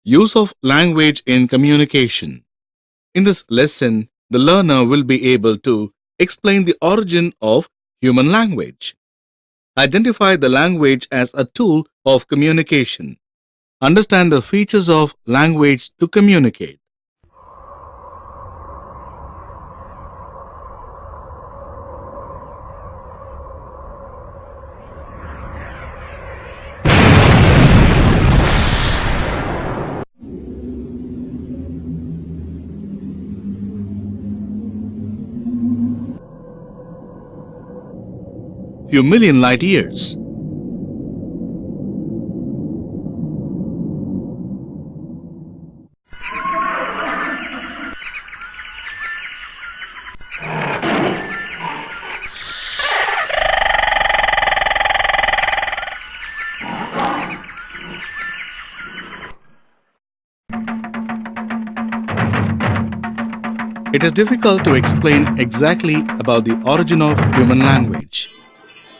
Use of language in communication. In this lesson, the learner will be able to explain the origin of human language, identify the language as a tool of communication, understand the features of language to communicate. Few million light years. It is difficult to explain exactly about the origin of human language.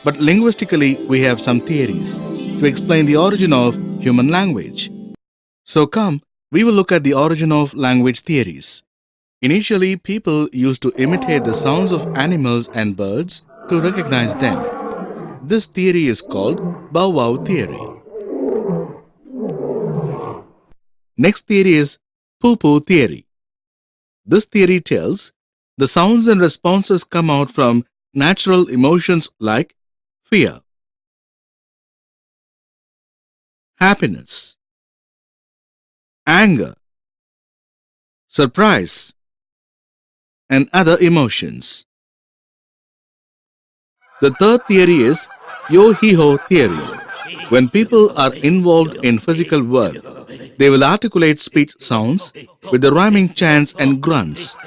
But linguistically, we have some theories to explain the origin of human language. So come, we will look at the origin of language theories. Initially, people used to imitate the sounds of animals and birds to recognize them. This theory is called bow wow theory. Next theory is poo poo theory. This theory tells the sounds and responses come out from natural emotions like fear, happiness, anger, surprise, and other emotions. The third theory is yo-he-ho theory. When people are involved in physical work, they will articulate speech sounds with the rhyming chants and grunts.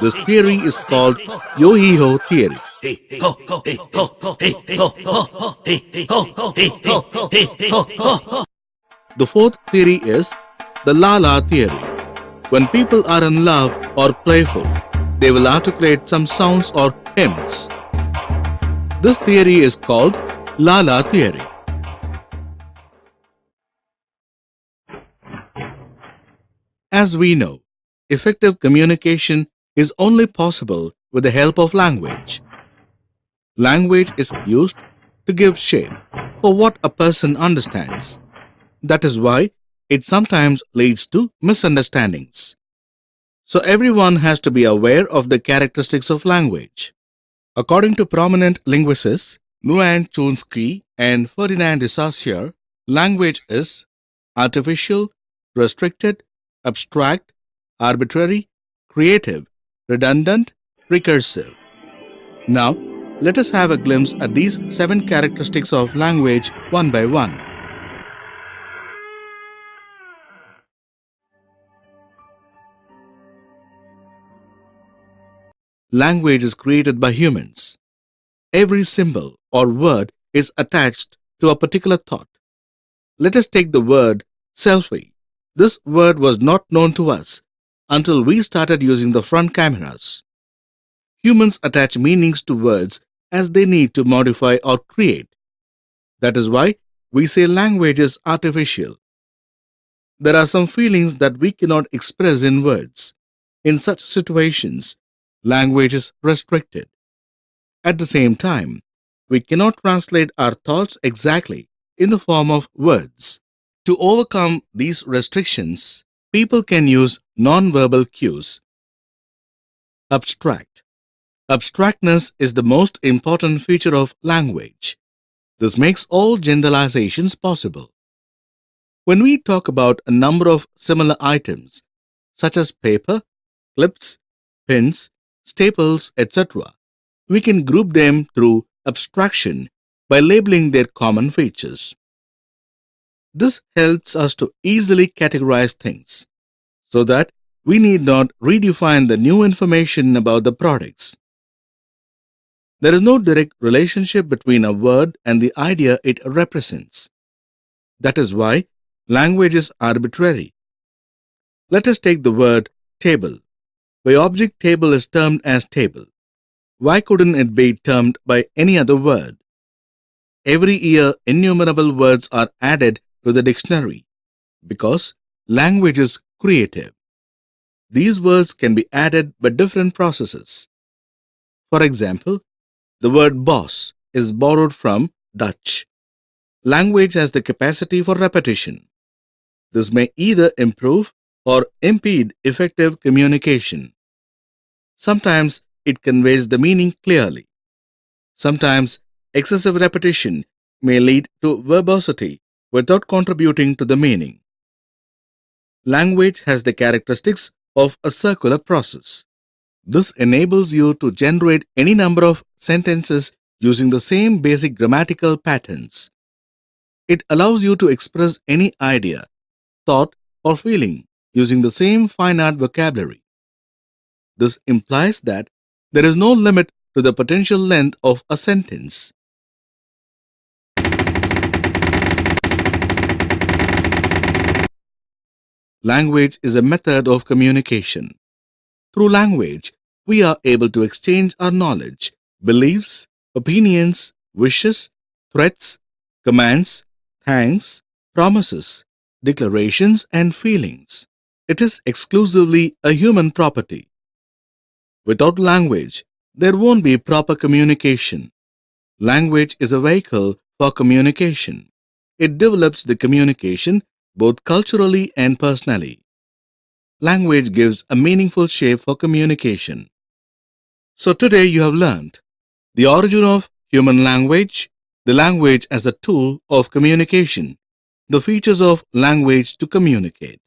This theory is called yo-he-ho theory. The fourth theory is the la-la theory. When people are in love or playful, they will articulate some sounds or hymns. This theory is called la-la theory. As we know, effective communication is only possible with the help of language. Language is used to give shape for what a person understands. That is why it sometimes leads to misunderstandings. So everyone has to be aware of the characteristics of language. According to prominent linguists Nguyen Chomsky and Ferdinand de Saussure, language is artificial, restricted, abstract, arbitrary, creative, redundant, recursive. Now, let us have a glimpse at these 7 characteristics of language one by one. Language is created by humans. Every symbol or word is attached to a particular thought. Let us take the word selfie. This word was not known to us until we started using the front cameras. Humans attach meanings to words as they need to modify or create. That is why we say language is artificial. There are some feelings that we cannot express in words. In such situations, language is restricted. At the same time, we cannot translate our thoughts exactly in the form of words. To overcome these restrictions, people can use non-verbal cues. Abstract. Abstractness is the most important feature of language. This makes all generalizations possible. When we talk about a number of similar items, such as paper, clips, pins, staples, etc., we can group them through abstraction by labeling their common features. This helps us to easily categorize things, so that we need not redefine the new information about the products. There is no direct relationship between a word and the idea it represents. That is why language is arbitrary. Let us take the word table. By object table is termed as table. Why couldn't it be termed by any other word? Every year innumerable words are added to the dictionary because language is creative. These words can be added by different processes. For example, the word boss is borrowed from Dutch. Language has the capacity for repetition. This may either improve or impede effective communication. Sometimes it conveys the meaning clearly. Sometimes excessive repetition may lead to verbosity without contributing to the meaning. Language has the characteristics of a circular process. This enables you to generate any number of sentences using the same basic grammatical patterns. It allows you to express any idea, thought, or feeling using the same finite vocabulary. This implies that there is no limit to the potential length of a sentence. Language is a method of communication. Through language, we are able to exchange our knowledge, beliefs, opinions, wishes, threats, commands, thanks, promises, declarations, and feelings. It is exclusively a human property. Without language, there won't be proper communication. Language is a vehicle for communication. It develops the communication both culturally and personally. Language gives a meaningful shape for communication. So today you have learned the origin of human language, the language as a tool of communication, the features of language to communicate.